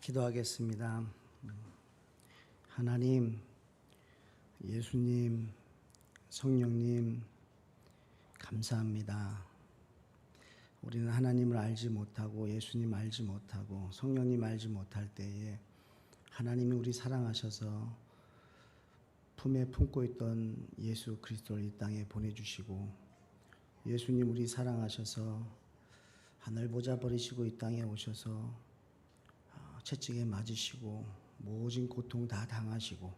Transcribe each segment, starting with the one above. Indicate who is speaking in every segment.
Speaker 1: 기도하겠습니다. 하나님, 예수님, 성령님, 감사합니다. 우리는 하나님을 알지 못하고 예수님 알지 못하고 성령님 알지 못할 때에 하나님이 우리 사랑하셔서 품에 품고 있던 예수 그리스도를 이 땅에 보내주시고, 예수님 우리 사랑하셔서 하늘 보좌 버리시고 이 땅에 오셔서 채찍에 맞으시고 모진 고통 다 당하시고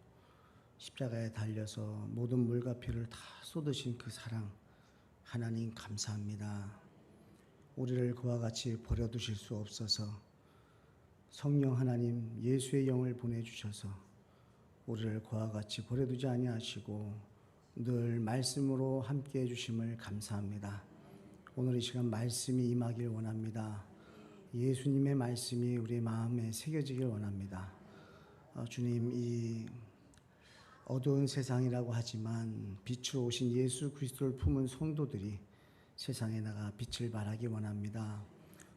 Speaker 1: 십자가에 달려서 모든 물과 피를 다 쏟으신 그 사랑, 하나님 감사합니다. 우리를 그와 같이 버려두실 수 없어서 성령 하나님 예수의 영을 보내주셔서 우리를 그와 같이 버려두지 아니하시고 늘 말씀으로 함께해 주심을 감사합니다. 오늘 이 시간 말씀이 임하길 원합니다. 예수님의 말씀이 우리 마음에 새겨지길 원합니다. 주님, 이 어두운 세상이라고 하지만 빛으로 오신 예수 그리스도를 품은 성도들이 세상에 나가 빛을 발하기 원합니다.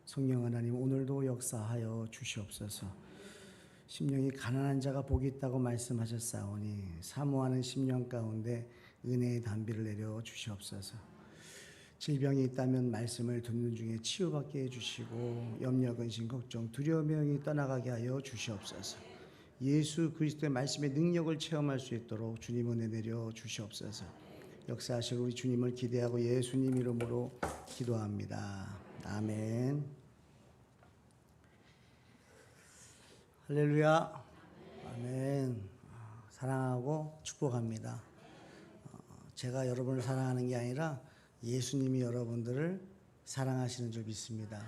Speaker 1: 성령 하나님, 오늘도 역사하여 주시옵소서. 심령이 가난한 자가 복이 있다고 말씀하셨사오니 사모하는 심령 가운데 은혜의 단비를 내려 주시옵소서. 질병이 있다면 말씀을 듣는 중에 치유받게 해주시고 염려, 근심, 걱정, 두려움, 병이 떠나가게 하여 주시옵소서. 예수 그리스도의 말씀의 능력을 체험할 수 있도록 주님 은혜 내려 주시옵소서. 역사하실 우리 주님을 기대하고 예수님 이름으로 기도합니다. 아멘. 할렐루야. 아멘. 사랑하고 축복합니다. 제가 여러분을 사랑하는 게 아니라 예수님이 여러분들을 사랑하시는 줄 믿습니다.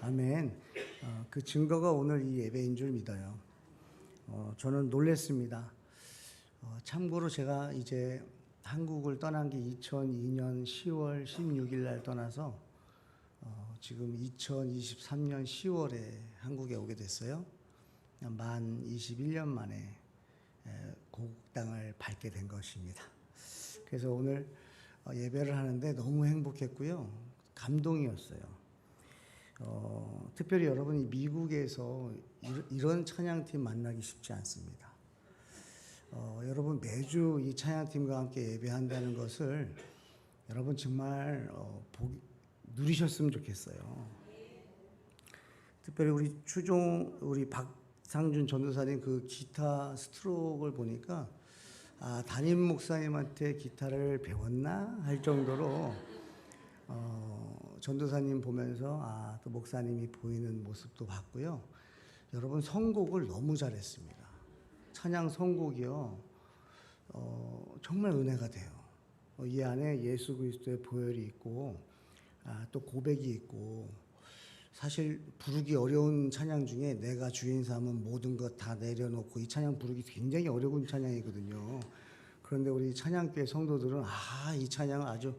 Speaker 1: 아멘. 그 증거가 오늘 이 예배인 줄 믿어요. 저는 놀랐습니다. 참고로 제가 이제 한국을 떠난 게 2002년 10월 16일 날 떠나서 지금 2023년 10월에 한국에 오게 됐어요. 만 21년 만에 고국 땅을 밟게 된 것입니다. 그래서 오늘 예배를 하는데 너무 행복했고요. 감동이었어요. 특별히 여러분이 미국에서 이런 찬양팀 만나기 쉽지 않습니다. 여러분 매주 이 찬양팀과 함께 예배한다는 것을 여러분 정말 누리셨으면 좋겠어요. 특별히 우리 박상준 전도사님 그 기타 스트로크를 보니까 담임 목사님한테 기타를 배웠나 할 정도로 전도사님 보면서 또 목사님이 보이는 모습도 봤고요. 여러분 선곡을 너무 잘했습니다. 찬양 선곡이요, 정말 은혜가 돼요. 이 안에 예수 그리스도의 보혈이 있고 또 고백이 있고, 사실 부르기 어려운 찬양 중에 내가 주인 삼은 모든 것 다 내려놓고, 이 찬양 부르기 굉장히 어려운 찬양이거든요. 그런데 우리 찬양교회 성도들은 이 찬양을 아주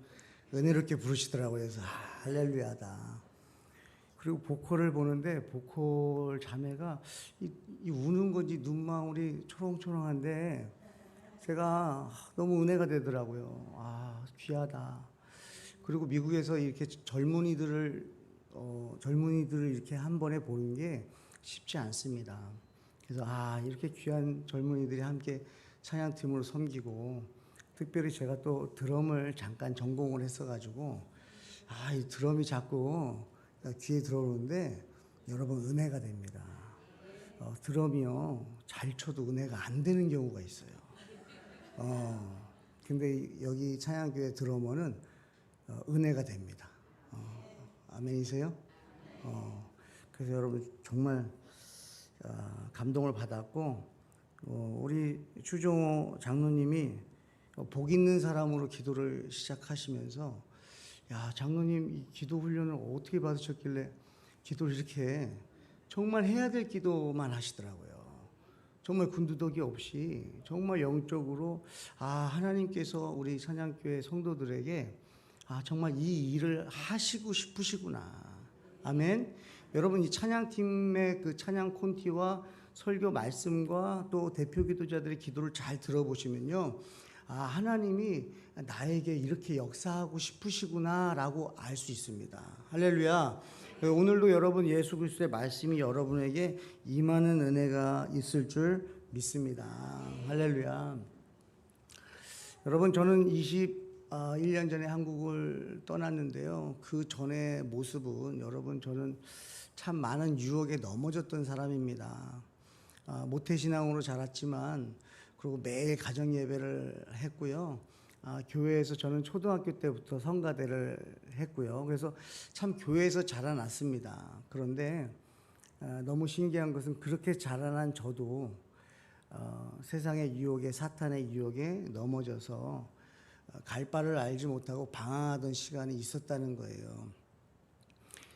Speaker 1: 은혜롭게 부르시더라고요. 그래서 할렐루야다. 그리고 보컬을 보는데 보컬 자매가 이 우는 건지 눈망울이 초롱초롱한데 제가 너무 은혜가 되더라고요. 귀하다. 그리고 미국에서 이렇게 젊은이들을 이렇게 한 번에 보는 게 쉽지 않습니다. 그래서 이렇게 귀한 젊은이들이 함께 찬양팀으로 섬기고, 특별히 제가 또 드럼을 잠깐 전공을 했어가지고 이 드럼이 자꾸 귀에 들어오는데 여러분 은혜가 됩니다. 드럼이요 잘 쳐도 은혜가 안 되는 경우가 있어요. 근데 여기 찬양교회 드러머는 은혜가 됩니다. 아멘이세요? 그래서 여러분 정말 감동을 받았고, 우리 추종호 장로님이 복 있는 사람으로 기도를 시작하시면서 장로님 이 기도 훈련을 어떻게 받으셨길래 기도를 이렇게 정말 해야 될 기도만 하시더라고요. 정말 군두더기 없이 정말 영적으로 하나님께서 우리 찬양교회 성도들에게 정말 이 일을 하시고 싶으시구나. 아멘. 여러분 이 찬양팀의 그 찬양 콘티와 설교 말씀과 또 대표 기도자들의 기도를 잘 들어보시면요, 하나님이 나에게 이렇게 역사하고 싶으시구나 라고 알 수 있습니다. 할렐루야. 오늘도 여러분 예수 그리스도의 말씀이 여러분에게 임하는 은혜가 있을 줄 믿습니다. 할렐루야. 여러분, 저는 21년 전에 한국을 떠났는데요. 그 전의 모습은 여러분, 저는 참 많은 유혹에 넘어졌던 사람입니다. 모태신앙으로 자랐지만, 그리고 매일 가정 예배를 했고요. 교회에서 저는 초등학교 때부터 성가대를 했고요. 그래서 참 교회에서 자라났습니다. 그런데 너무 신기한 것은 그렇게 자라난 저도 세상의 유혹에, 사탄의 유혹에 넘어져서 갈 바를 알지 못하고 방황하던 시간이 있었다는 거예요.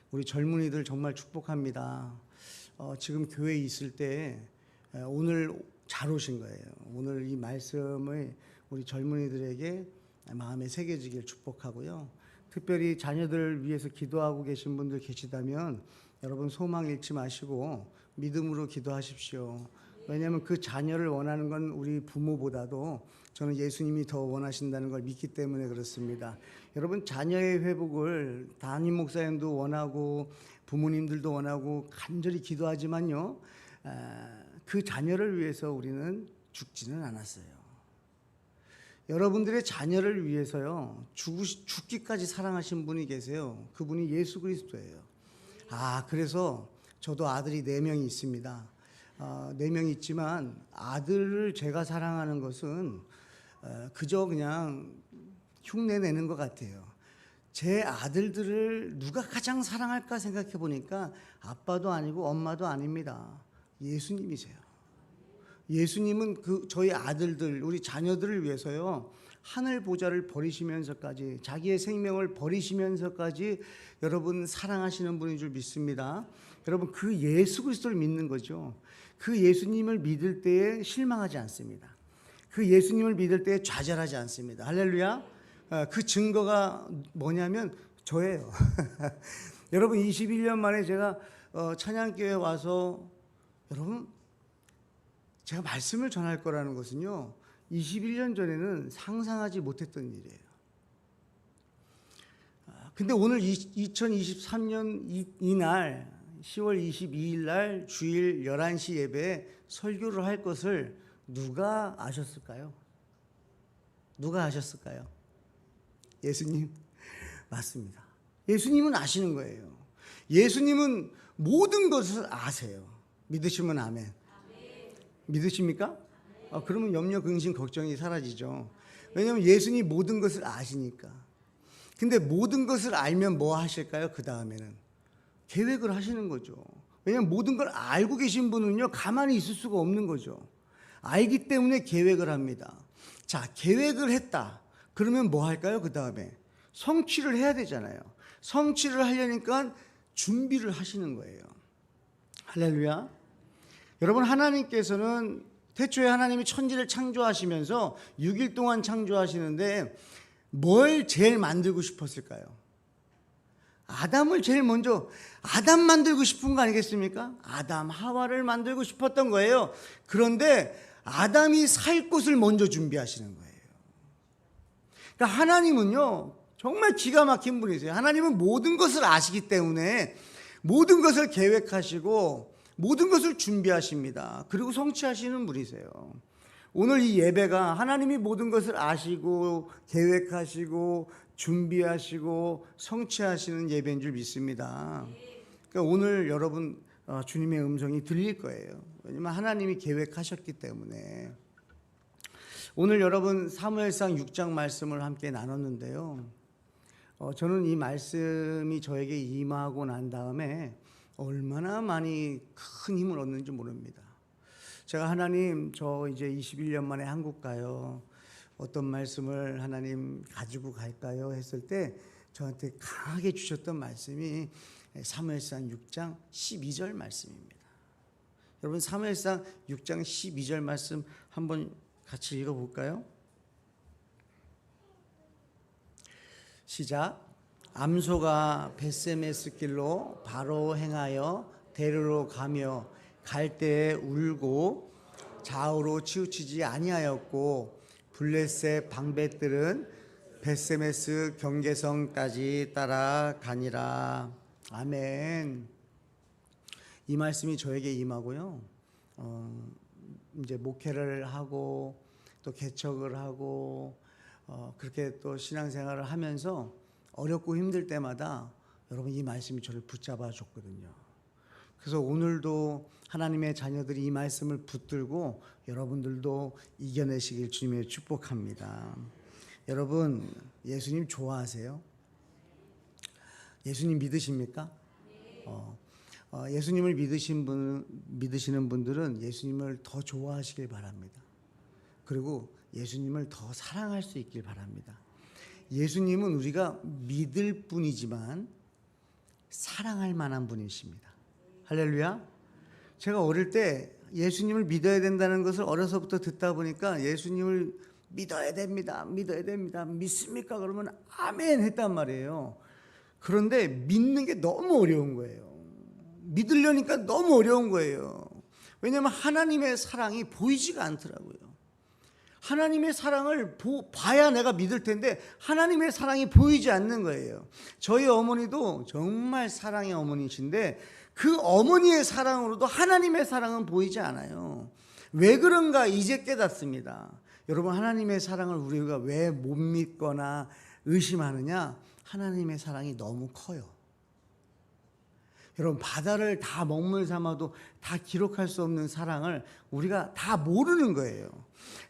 Speaker 1: 우리 젊은이들 정말 축복합니다. 지금 교회에 있을 때 오늘 잘 오신 거예요. 오늘 이 말씀을 우리 젊은이들에게 마음에 새겨지길 축복하고요. 특별히 자녀들을 위해서 기도하고 계신 분들 계시다면 여러분 소망 잃지 마시고 믿음으로 기도하십시오. 왜냐하면 그 자녀를 원하는 건 우리 부모보다도 저는 예수님이 더 원하신다는 걸 믿기 때문에 그렇습니다. 여러분, 자녀의 회복을 담임 목사님도 원하고 부모님들도 원하고 간절히 기도하지만요, 그 자녀를 위해서 우리는 죽지는 않았어요. 여러분들의 자녀를 위해서요, 죽기까지 사랑하신 분이 계세요. 그분이 예수 그리스도예요. 그래서 저도 아들이 4명이 있습니다. 4명이 있지만 아들을 제가 사랑하는 것은 그저 그냥 흉내 내는 것 같아요. 제 아들들을 누가 가장 사랑할까 생각해 보니까 아빠도 아니고 엄마도 아닙니다. 예수님이세요. 예수님은 저희 아들들, 우리 자녀들을 위해서요, 하늘 보좌를 버리시면서까지, 자기의 생명을 버리시면서까지 여러분 사랑하시는 분인 줄 믿습니다. 여러분, 그 예수 그리스도를 믿는 거죠. 그 예수님을 믿을 때에 실망하지 않습니다. 그 예수님을 믿을 때에 좌절하지 않습니다. 할렐루야. 그 증거가 뭐냐면 저예요. 여러분, 21년 만에 제가 찬양교회 와서 여러분, 제가 말씀을 전할 거라는 것은요, 21년 전에는 상상하지 못했던 일이에요. 근데 오늘 2023년 이날 10월 22일 날 주일 11시 예배에 설교를 할 것을 누가 아셨을까요? 누가 아셨을까요? 예수님. 맞습니다. 예수님은 아시는 거예요. 예수님은 모든 것을 아세요. 믿으시면 아멘. 믿으십니까? 그러면 염려, 근심, 걱정이 사라지죠. 왜냐하면 예수님이 모든 것을 아시니까. 근데 모든 것을 알면 뭐 하실까요? 그 다음에는 계획을 하시는 거죠. 왜냐하면 모든 걸 알고 계신 분은요, 가만히 있을 수가 없는 거죠. 알기 때문에 계획을 합니다. 자, 계획을 했다. 그러면 뭐 할까요? 그 다음에 성취를 해야 되잖아요. 성취를 하려니까 준비를 하시는 거예요. 할렐루야. 여러분, 하나님께서는 태초에 하나님이 천지를 창조하시면서 6일 동안 창조하시는데 뭘 제일 만들고 싶었을까요? 아담을 제일 먼저, 아담 만들고 싶은 거 아니겠습니까? 아담, 하와를 만들고 싶었던 거예요. 그런데 아담이 살 곳을 먼저 준비하시는 거예요. 그러니까 하나님은요, 정말 기가 막힌 분이세요. 하나님은 모든 것을 아시기 때문에 모든 것을 계획하시고 모든 것을 준비하십니다. 그리고 성취하시는 분이세요. 오늘 이 예배가 하나님이 모든 것을 아시고 계획하시고 준비하시고 성취하시는 예배인 줄 믿습니다. 그러니까 오늘 여러분 주님의 음성이 들릴 거예요. 왜냐하면 하나님이 계획하셨기 때문에. 오늘 여러분 사무엘상 6장 말씀을 함께 나눴는데요. 저는 이 말씀이 저에게 임하고 난 다음에 얼마나 많이 큰 힘을 얻는지 모릅니다. 제가 하나님, 저 이제 21년 만에 한국 가요. 어떤 말씀을 하나님 가지고 갈까요? 했을 때 저한테 강하게 주셨던 말씀이 사무엘상 6장 12절 말씀입니다. 여러분, 사무엘상 6장 12절 말씀 한번 같이 읽어볼까요? 시작. 암소가 벳세메스 길로 바로 행하여 대로로 가며 갈 때에 울고 좌우로 치우치지 아니하였고 블레셋 방백들은 벳세메스 경계성까지 따라가니라. 아멘. 이 말씀이 저에게 임하고요. 이제 목회를 하고 또 개척을 하고 그렇게 또 신앙생활을 하면서 어렵고 힘들 때마다 여러분 이 말씀이 저를 붙잡아 줬거든요. 그래서 오늘도 하나님의 자녀들이 이 말씀을 붙들고 여러분들도 이겨내시길 주님의 축복합니다. 여러분 예수님 좋아하세요? 예수님 믿으십니까? 예수님을 믿으시는 분들은 예수님을 더 좋아하시길 바랍니다. 그리고 예수님을 더 사랑할 수 있길 바랍니다. 예수님은 우리가 믿을 뿐이지만 사랑할 만한 분이십니다. 할렐루야. 제가 어릴 때 예수님을 믿어야 된다는 것을 어려서부터 듣다 보니까 예수님을 믿어야 됩니다. 믿어야 됩니다. 믿습니까? 그러면 아멘 했단 말이에요. 그런데 믿는 게 너무 어려운 거예요. 믿으려니까 너무 어려운 거예요. 왜냐하면 하나님의 사랑이 보이지가 않더라고요. 하나님의 사랑을 봐야 내가 믿을 텐데 하나님의 사랑이 보이지 않는 거예요. 저희 어머니도 정말 사랑의 어머니신데 그 어머니의 사랑으로도 하나님의 사랑은 보이지 않아요. 왜 그런가 이제 깨닫습니다. 여러분 하나님의 사랑을 우리가 왜 못 믿거나 의심하느냐? 하나님의 사랑이 너무 커요. 여러분 바다를 다 먹물 삼아도 다 기록할 수 없는 사랑을 우리가 다 모르는 거예요.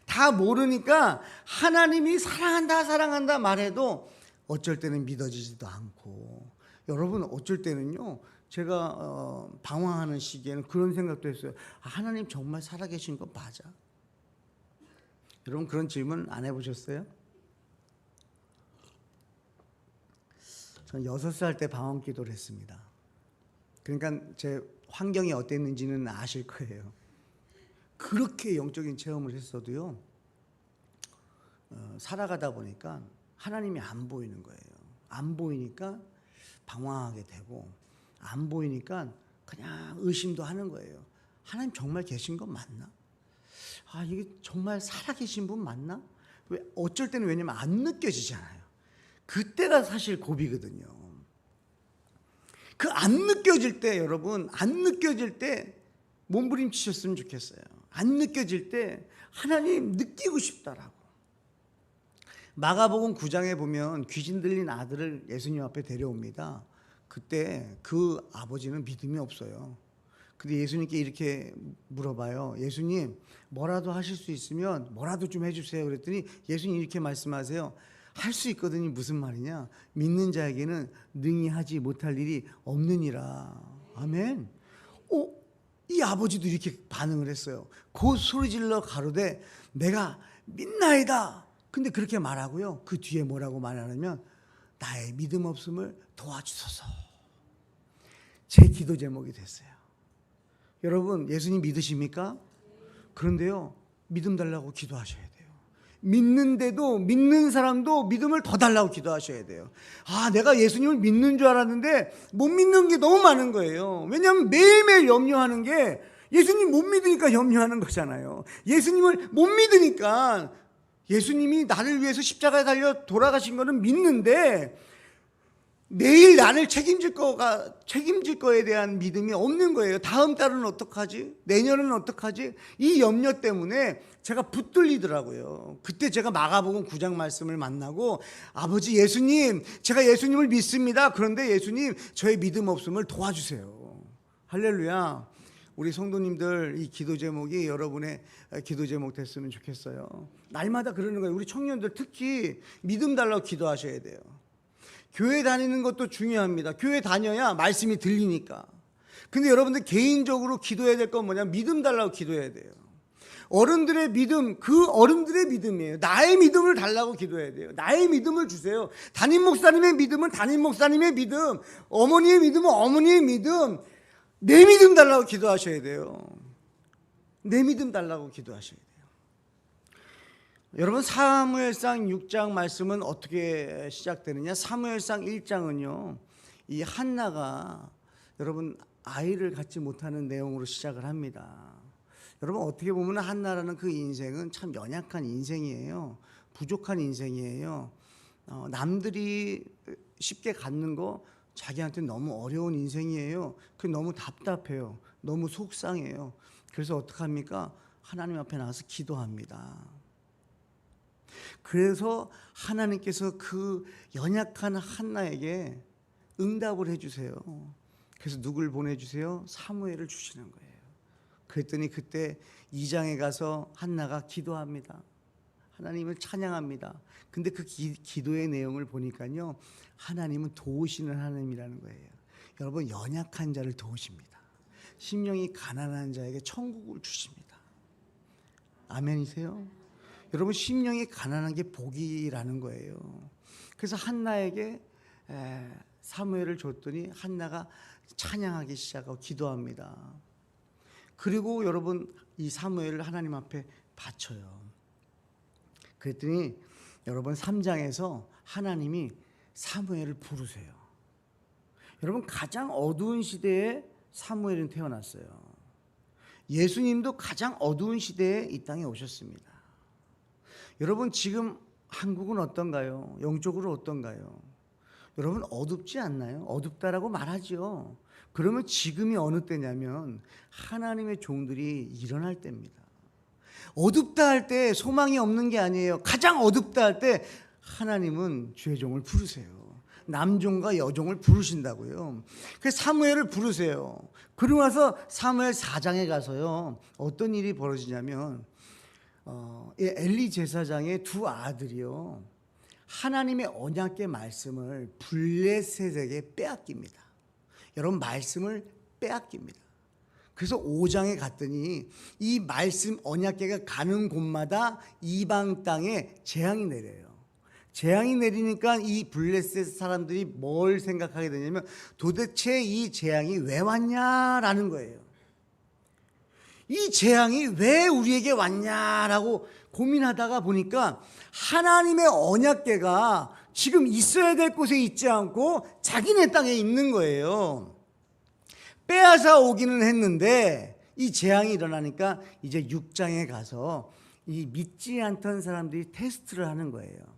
Speaker 1: 다 모르니까 하나님이 사랑한다 사랑한다 말해도 어쩔 때는 믿어지지도 않고, 여러분 어쩔 때는요 제가 방황하는 시기에는 그런 생각도 했어요. 하나님 정말 살아계신 거 맞아? 여러분 그런 질문 안 해보셨어요? 저는 6살 때 방황 기도를 했습니다. 그러니까 제 환경이 어땠는지는 아실 거예요. 그렇게 영적인 체험을 했어도요 살아가다 보니까 하나님이 안 보이는 거예요. 안 보이니까 방황하게 되고, 안 보이니까 그냥 의심도 하는 거예요. 하나님 정말 계신 건 맞나? 이게 정말 살아계신 분 맞나? 왜 어쩔 때는 왜냐면 안 느껴지잖아요. 그때가 사실 고비거든요. 그 안 느껴질 때, 여러분 안 느껴질 때 몸부림치셨으면 좋겠어요. 안 느껴질 때 하나님 느끼고 싶다라고. 마가복음 9장에 보면 귀신 들린 아들을 예수님 앞에 데려옵니다. 그때 그 아버지는 믿음이 없어요. 근데 예수님께 이렇게 물어봐요. 예수님 뭐라도 하실 수 있으면 뭐라도 좀 해주세요. 그랬더니 예수님 이렇게 말씀하세요. 할 수 있거든요. 무슨 말이냐? 믿는 자에게는 능히 하지 못할 일이 없느니라. 아멘. 이 아버지도 이렇게 반응을 했어요. 곧 소리질러 가로되 내가 믿나이다. 근데 그렇게 말하고요, 그 뒤에 뭐라고 말하냐면 나의 믿음 없음을 도와주소서. 제 기도 제목이 됐어요. 여러분 예수님 믿으십니까? 그런데요 믿음 달라고 기도하셔야 돼요. 믿는데도 믿는 사람도 믿음을 더 달라고 기도하셔야 돼요. 내가 예수님을 믿는 줄 알았는데 못 믿는 게 너무 많은 거예요. 왜냐하면 매일매일 염려하는 게 예수님 못 믿으니까 염려하는 거잖아요. 예수님을 못 믿으니까, 예수님이 나를 위해서 십자가에 달려 돌아가신 거는 믿는데 내일 나를 책임질 거에 대한 믿음이 없는 거예요. 다음 달은 어떡하지? 내년은 어떡하지? 이 염려 때문에 제가 붙들리더라고요. 그때 제가 마가복음 9장 말씀을 만나고, 아버지 예수님, 제가 예수님을 믿습니다. 그런데 예수님 저의 믿음 없음을 도와주세요. 할렐루야. 우리 성도님들 이 기도 제목이 여러분의 기도 제목 됐으면 좋겠어요. 날마다 그러는 거예요. 우리 청년들 특히 믿음 달라고 기도하셔야 돼요. 교회 다니는 것도 중요합니다. 교회 다녀야 말씀이 들리니까. 근데 여러분들 개인적으로 기도해야 될 건 뭐냐? 믿음 달라고 기도해야 돼요. 어른들의 믿음, 그 어른들의 믿음이에요. 나의 믿음을 달라고 기도해야 돼요. 나의 믿음을 주세요. 담임 목사님의 믿음은 담임 목사님의 믿음, 어머니의 믿음은 어머니의 믿음, 내 믿음 달라고 기도하셔야 돼요. 내 믿음 달라고 기도하셔야 돼요. 여러분 사무엘상 6장 말씀은 어떻게 시작되느냐? 사무엘상 1장은요 이 한나가 여러분 아이를 갖지 못하는 내용으로 시작을 합니다. 여러분 어떻게 보면 한나라는 그 인생은 참 연약한 인생이에요. 부족한 인생이에요. 남들이 쉽게 갖는 거 자기한테 너무 어려운 인생이에요. 그 너무 답답해요. 너무 속상해요. 그래서 어떡합니까? 하나님 앞에 나가서 기도합니다. 그래서 하나님께서 그 연약한 한나에게 응답을 해주세요. 그래서 누굴 보내주세요? 사무엘을 주시는 거예요. 그랬더니 그때 2장에 가서 한나가 기도합니다. 하나님을 찬양합니다. 근데 그 기도의 내용을 보니까요, 하나님은 도우시는 하나님이라는 거예요. 여러분, 연약한 자를 도우십니다. 심령이 가난한 자에게 천국을 주십니다. 아멘이세요? 여러분, 심령이 가난한 게 복이라는 거예요. 그래서 한나에게 사무엘을 줬더니 한나가 찬양하기 시작하고 기도합니다. 그리고 여러분, 이 사무엘을 하나님 앞에 바쳐요. 그랬더니 여러분 3장에서 하나님이 사무엘을 부르세요. 여러분, 가장 어두운 시대에 사무엘은 태어났어요. 예수님도 가장 어두운 시대에 이 땅에 오셨습니다. 여러분, 지금 한국은 어떤가요? 영적으로 어떤가요? 여러분, 어둡지 않나요? 어둡다라고 말하죠. 그러면 지금이 어느 때냐면 하나님의 종들이 일어날 때입니다. 어둡다 할 때 소망이 없는 게 아니에요. 가장 어둡다 할 때 하나님은 주의 종을 부르세요. 남종과 여종을 부르신다고요. 그래서 사무엘을 부르세요. 그러고 나서 사무엘 4장에 가서요, 어떤 일이 벌어지냐면 엘리 제사장의 두 아들이요, 하나님의 언약궤 말씀을 블레셋에게 빼앗깁니다. 여러분, 말씀을 빼앗깁니다. 그래서 5장에 갔더니 이 말씀 언약궤가 가는 곳마다 이방 땅에 재앙이 내려요. 재앙이 내리니까 이 블레셋 사람들이 뭘 생각하게 되냐면 도대체 이 재앙이 왜 왔냐라는 거예요. 이 재앙이 왜 우리에게 왔냐라고 고민하다가 보니까 하나님의 언약궤가 지금 있어야 될 곳에 있지 않고 자기네 땅에 있는 거예요. 빼앗아 오기는 했는데 이 재앙이 일어나니까 이제 6장에 가서 이 믿지 않던 사람들이 테스트를 하는 거예요.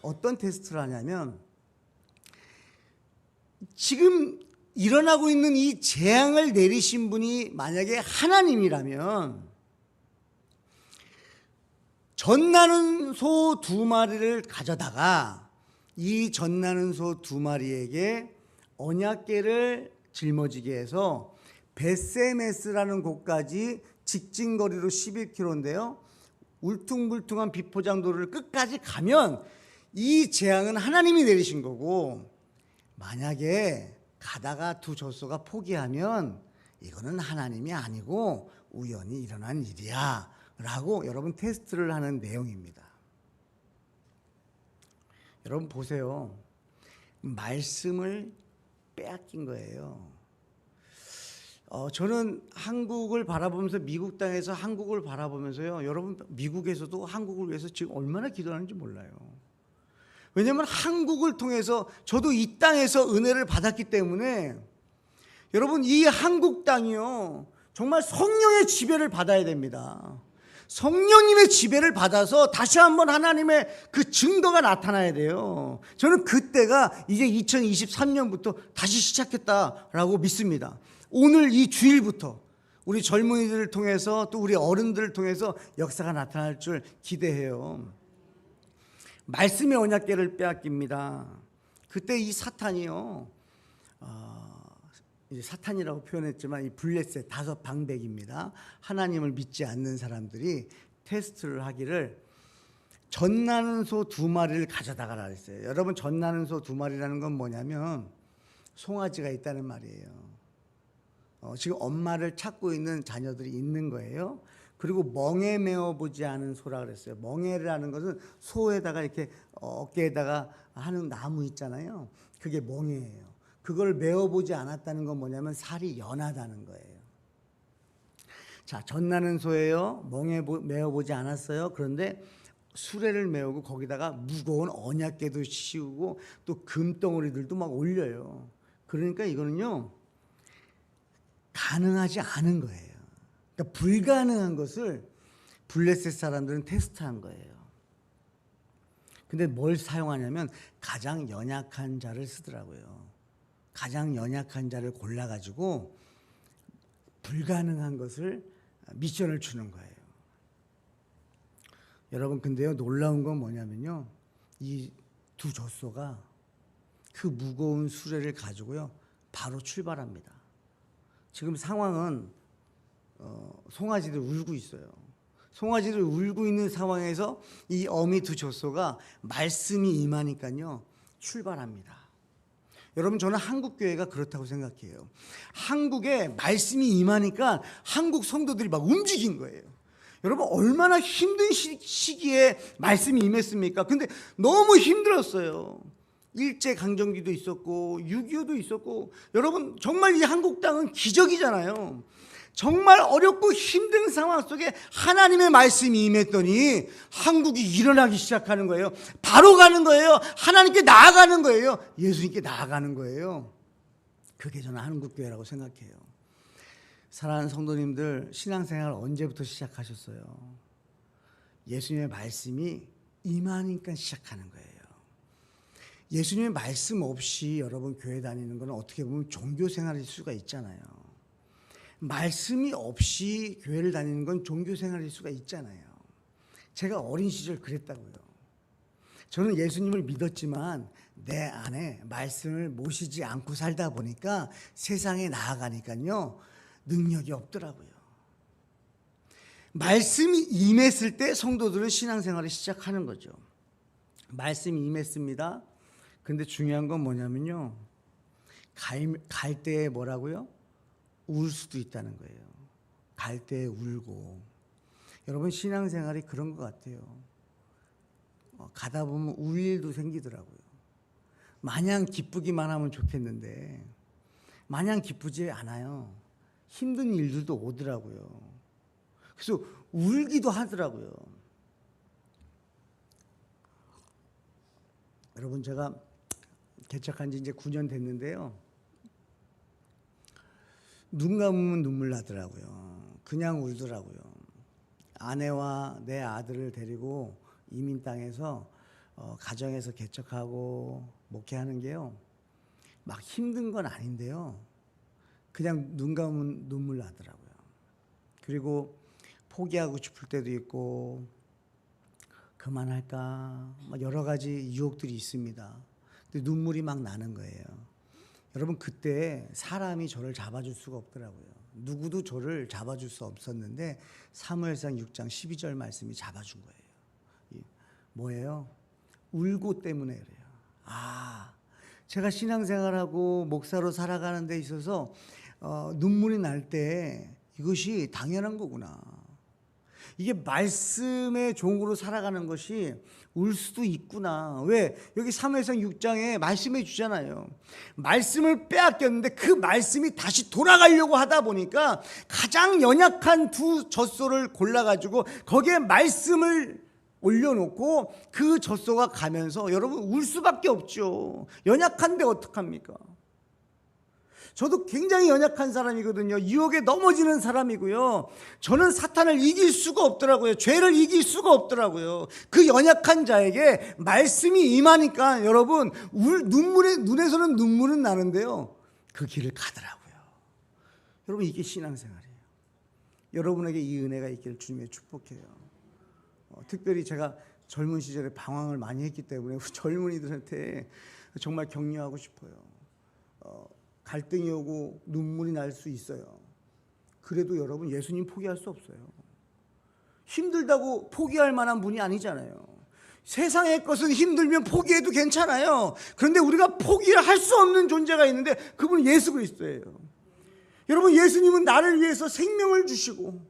Speaker 1: 어떤 테스트를 하냐면, 지금 일어나고 있는 이 재앙을 내리신 분이 만약에 하나님이라면 젖나는 소 2마리를 가져다가 이 젖나는 소 2마리에게 언약궤를 짊어지게 해서 베세메스라는 곳까지 직진거리로 11km인데요, 울퉁불퉁한 비포장도로를 끝까지 가면 이 재앙은 하나님이 내리신 거고, 만약에 가다가 두 젖소가 포기하면 이거는 하나님이 아니고 우연히 일어난 일이야 라고 여러분 테스트를 하는 내용입니다. 여러분 보세요. 말씀을 빼앗긴 거예요. 저는 한국을 바라보면서, 미국 땅에서 한국을 바라보면서요, 여러분 미국에서도 한국을 위해서 지금 얼마나 기도하는지 몰라요. 왜냐하면 한국을 통해서 저도 이 땅에서 은혜를 받았기 때문에, 여러분 이 한국 땅이요, 정말 성령의 지배를 받아야 됩니다. 성령님의 지배를 받아서 다시 한번 하나님의 그 증거가 나타나야 돼요. 저는 그때가 이제 2023년부터 다시 시작했다라고 믿습니다. 오늘 이 주일부터 우리 젊은이들을 통해서 또 우리 어른들을 통해서 역사가 나타날 줄 기대해요. 말씀의 언약궤를 빼앗깁니다. 그때 이 사탄이요, 이제 사탄이라고 표현했지만 이 블레셋 5방백입니다. 하나님을 믿지 않는 사람들이 테스트를 하기를 젖나는 소 2마리를 가져다가라 했어요. 여러분, 젖나는 소 2마리라는 건 뭐냐면 송아지가 있다는 말이에요. 지금 엄마를 찾고 있는 자녀들이 있는 거예요. 그리고 멍에 메어보지 않은 소라 그랬어요. 멍에라는 것은 소에다가 이렇게 어깨에다가 하는 나무 있잖아요. 그게 멍에예요. 그걸 메어보지 않았다는 건 뭐냐면 살이 연하다는 거예요. 자, 젖나는 소예요. 멍에 메어보지 않았어요. 그런데 수레를 메우고 거기다가 무거운 언약궤도 씌우고 또 금덩어리들도 막 올려요. 그러니까 이거는요, 가능하지 않은 거예요. 그러니까 불가능한 것을 블레셋 사람들은 테스트한 거예요. 근데 뭘 사용하냐면 가장 연약한 자를 쓰더라고요. 가장 연약한 자를 골라가지고 불가능한 것을 미션을 주는 거예요. 여러분, 근데요, 놀라운 건 뭐냐면요, 이 두 젖소가 그 무거운 수레를 가지고요 바로 출발합니다. 지금 상황은 송아지들 울고 있어요. 송아지를 울고 있는 상황에서 이 어미 두 젖소가 말씀이 임하니까요 출발합니다. 여러분, 저는 한국 교회가 그렇다고 생각해요. 한국에 말씀이 임하니까 한국 성도들이 막 움직인 거예요. 여러분, 얼마나 힘든 시기에 말씀이 임했습니까? 근데 너무 힘들었어요. 일제강점기도 있었고 6.25도 있었고, 여러분 정말 이 한국 땅은 기적이잖아요. 정말 어렵고 힘든 상황 속에 하나님의 말씀이 임했더니 한국이 일어나기 시작하는 거예요. 바로 가는 거예요. 하나님께 나아가는 거예요. 예수님께 나아가는 거예요. 그게 저는 한국교회라고 생각해요. 사랑하는 성도님들, 신앙생활 언제부터 시작하셨어요? 예수님의 말씀이 임하니까 시작하는 거예요. 예수님의 말씀 없이 여러분 교회 다니는 건 어떻게 보면 종교생활일 수가 있잖아요. 말씀이 없이 교회를 다니는 건 종교생활일 수가 있잖아요. 제가 어린 시절 그랬다고요. 저는 예수님을 믿었지만 내 안에 말씀을 모시지 않고 살다 보니까 세상에 나아가니까요 능력이 없더라고요. 말씀이 임했을 때 성도들은 신앙생활을 시작하는 거죠. 말씀이 임했습니다. 근데 중요한 건 뭐냐면요, 갈 때에 뭐라고요? 울 수도 있다는 거예요. 갈 때 울고. 여러분, 신앙생활이 그런 것 같아요. 가다 보면 울 일도 생기더라고요. 마냥 기쁘기만 하면 좋겠는데 마냥 기쁘지 않아요. 힘든 일들도 오더라고요. 그래서 울기도 하더라고요. 여러분, 제가 개척한 지 이제 9년 됐는데요, 눈 감으면 눈물 나더라고요. 그냥 울더라고요. 아내와 내 아들을 데리고 이민 땅에서 가정에서 개척하고 목회하는 게요 막 힘든 건 아닌데요, 그냥 눈 감으면 눈물 나더라고요. 그리고 포기하고 싶을 때도 있고 그만할까 여러 가지 유혹들이 있습니다. 근데 눈물이 막 나는 거예요. 여러분, 그때 사람이 저를 잡아줄 수가 없더라고요. 누구도 저를 잡아줄 수 없었는데 사무엘상 6장 12절 말씀이 잡아준 거예요. 뭐예요? 울고 때문에 그래요. 제가 신앙생활하고 목사로 살아가는 데 있어서 눈물이 날 때 이것이 당연한 거구나. 이게 말씀의 종으로 살아가는 것이 울 수도 있구나. 왜? 여기 사무엘상 6장에 말씀해 주잖아요. 말씀을 빼앗겼는데 그 말씀이 다시 돌아가려고 하다 보니까 가장 연약한 두 젖소를 골라가지고 거기에 말씀을 올려놓고 그 젖소가 가면서 여러분 울 수밖에 없죠. 연약한데 어떡합니까? 저도 굉장히 연약한 사람이거든요. 유혹에 넘어지는 사람이고요. 저는 사탄을 이길 수가 없더라고요. 죄를 이길 수가 없더라고요. 그 연약한 자에게 말씀이 임하니까 여러분 눈에서는 눈물은 나는데요, 그 길을 가더라고요. 여러분, 이게 신앙생활이에요. 여러분에게 이 은혜가 있기를 주님의 축복해요. 특별히 제가 젊은 시절에 방황을 많이 했기 때문에 젊은이들한테 정말 격려하고 싶어요. 갈등이 오고 눈물이 날 수 있어요. 그래도 여러분, 예수님 포기할 수 없어요. 힘들다고 포기할 만한 분이 아니잖아요. 세상의 것은 힘들면 포기해도 괜찮아요. 그런데 우리가 포기를 할 수 없는 존재가 있는데 그분은 예수 그리스도예요. 여러분, 예수님은 나를 위해서 생명을 주시고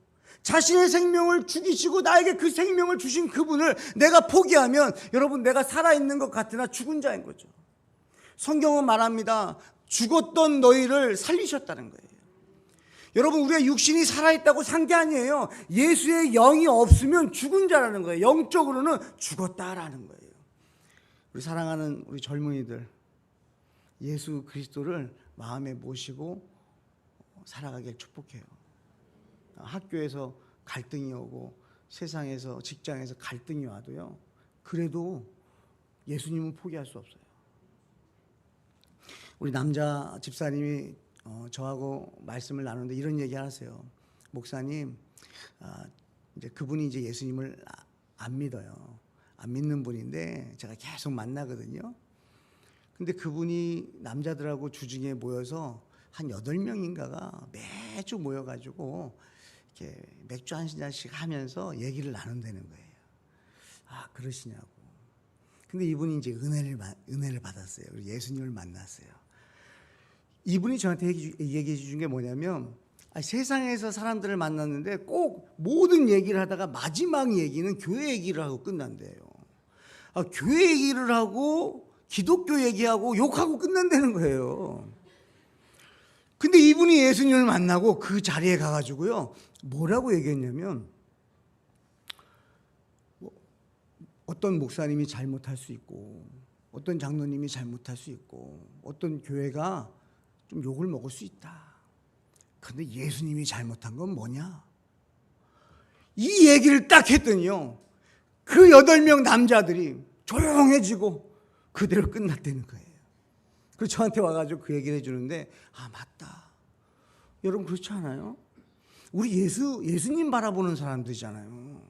Speaker 1: 자신의 생명을 죽이시고 나에게 그 생명을 주신 그분을 내가 포기하면 여러분, 내가 살아있는 것 같으나 죽은 자인 거죠. 성경은 말합니다. 죽었던 너희를 살리셨다는 거예요. 여러분, 우리가 육신이 살아있다고 산 게 아니에요. 예수의 영이 없으면 죽은 자라는 거예요. 영적으로는 죽었다라는 거예요. 우리 사랑하는 우리 젊은이들, 예수 그리스도를 마음에 모시고 살아가길 축복해요. 학교에서 갈등이 오고 세상에서, 직장에서 갈등이 와도요, 그래도 예수님은 포기할 수 없어요. 우리 남자 집사님이 저하고 말씀을 나누는데 이런 얘기 하세요. 목사님, 이제 그분이 이제 예수님을 안 믿어요. 안 믿는 분인데 제가 계속 만나거든요. 근데 그분이 남자들하고 주중에 모여서 한 8명인가가 매주 모여가지고 이렇게 맥주 한 잔씩 하면서 얘기를 나눈다는 거예요. 아, 그러시냐고. 근데 이분이 이제 은혜를 받았어요. 그리고 예수님을 만났어요. 이분이 저한테 얘기해 준 게 뭐냐면, 세상에서 사람들을 만났는데 꼭 모든 얘기를 하다가 마지막 얘기는 교회 얘기를 하고 끝난대요. 교회 얘기를 하고 기독교 얘기하고 욕하고 끝난다는 거예요. 근데 이분이 예수님을 만나고 그 자리에 가가지고요, 뭐라고 얘기했냐면, 어떤 목사님이 잘못할 수 있고, 어떤 장로님이 잘못할 수 있고, 어떤 교회가 좀 욕을 먹을 수 있다. 근데 예수님이 잘못한 건 뭐냐? 이 얘기를 딱 했더니요, 그 8명 남자들이 조용해지고 그대로 끝났다는 거예요. 그래서 저한테 와가지고 그 얘기를 해주는데, 아, 맞다. 여러분 그렇지 않아요? 우리 예수님 바라보는 사람들이잖아요.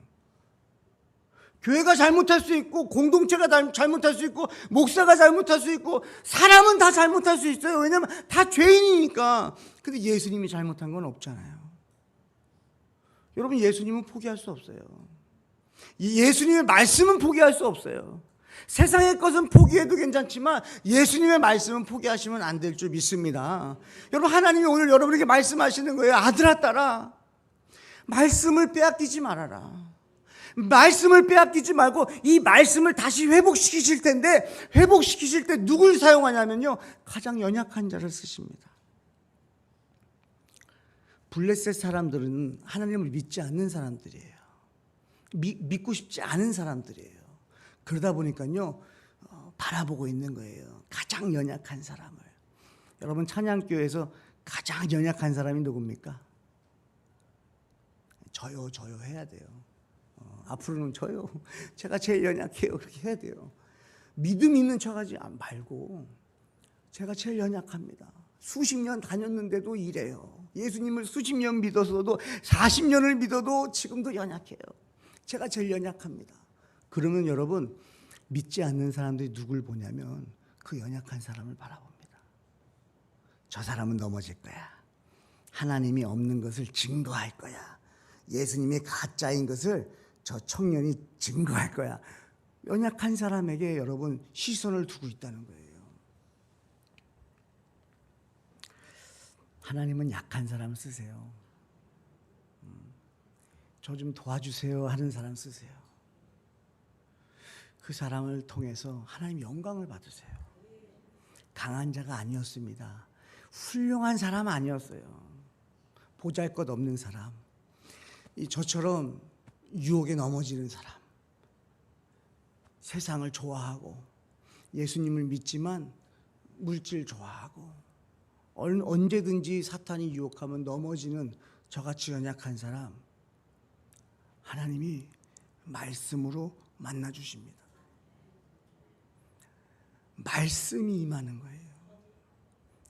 Speaker 1: 교회가 잘못할 수 있고, 공동체가 잘못할 수 있고, 목사가 잘못할 수 있고, 사람은 다 잘못할 수 있어요. 왜냐하면 다 죄인이니까. 근데 예수님이 잘못한 건 없잖아요. 여러분, 예수님은 포기할 수 없어요. 예수님의 말씀은 포기할 수 없어요. 세상의 것은 포기해도 괜찮지만 예수님의 말씀은 포기하시면 안 될 줄 믿습니다. 여러분, 하나님이 오늘 여러분에게 말씀하시는 거예요. 아들아, 딸아, 말씀을 빼앗기지 말아라. 말씀을 빼앗기지 말고 이 말씀을 다시 회복시키실 텐데, 회복시키실 때 누굴 사용하냐면요, 가장 연약한 자를 쓰십니다. 블레셋 사람들은 하나님을 믿지 않는 사람들이에요. 믿고 싶지 않은 사람들이에요. 그러다 보니까요, 바라보고 있는 거예요. 가장 연약한 사람을. 여러분, 찬양교회에서 가장 연약한 사람이 누굽니까? 저요 해야 돼요. 앞으로는 저요, 제가 제일 연약해요, 그렇게 해야 돼요. 믿음 있는 척하지 말고, 제가 제일 연약합니다. 수십 년 다녔는데도 이래요. 예수님을 수십 년 믿어서도, 40년을 믿어도 지금도 연약해요. 제가 제일 연약합니다. 그러면 여러분, 믿지 않는 사람들이 누굴 보냐면 그 연약한 사람을 바라봅니다. 저 사람은 넘어질 거야. 하나님이 없는 것을 증거할 거야. 예수님이 가짜인 것을 저 청년이 증거할 거야. 연약한 사람에게 여러분 시선을 두고 있다는 거예요. 하나님은 약한 사람 쓰세요. 저 좀 도와주세요 하는 사람 쓰세요. 그 사람을 통해서 하나님 영광을 받으세요. 강한 자가 아니었습니다. 훌륭한 사람 아니었어요. 보잘것없는 사람, 저처럼 유혹에 넘어지는 사람, 세상을 좋아하고 예수님을 믿지만 물질 좋아하고 언제든지 사탄이 유혹하면 넘어지는 저같이 연약한 사람, 하나님이 말씀으로 만나주십니다. 말씀이 임하는 거예요.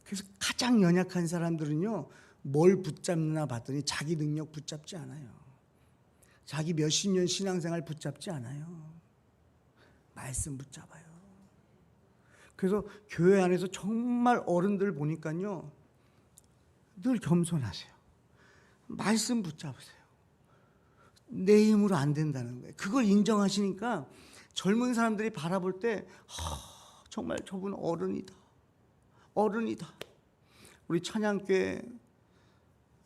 Speaker 1: 그래서 가장 연약한 사람들은요, 뭘 붙잡나 봤더니 자기 능력 붙잡지 않아요. 자기 몇십 년 신앙생활 붙잡지 않아요. 말씀 붙잡아요. 그래서 교회 안에서 정말 어른들 보니까요, 늘 겸손하세요. 말씀 붙잡으세요. 내 힘으로 안 된다는 거예요. 그걸 인정하시니까 젊은 사람들이 바라볼 때 정말 저분 어른이다. 어른이다. 우리 찬양교회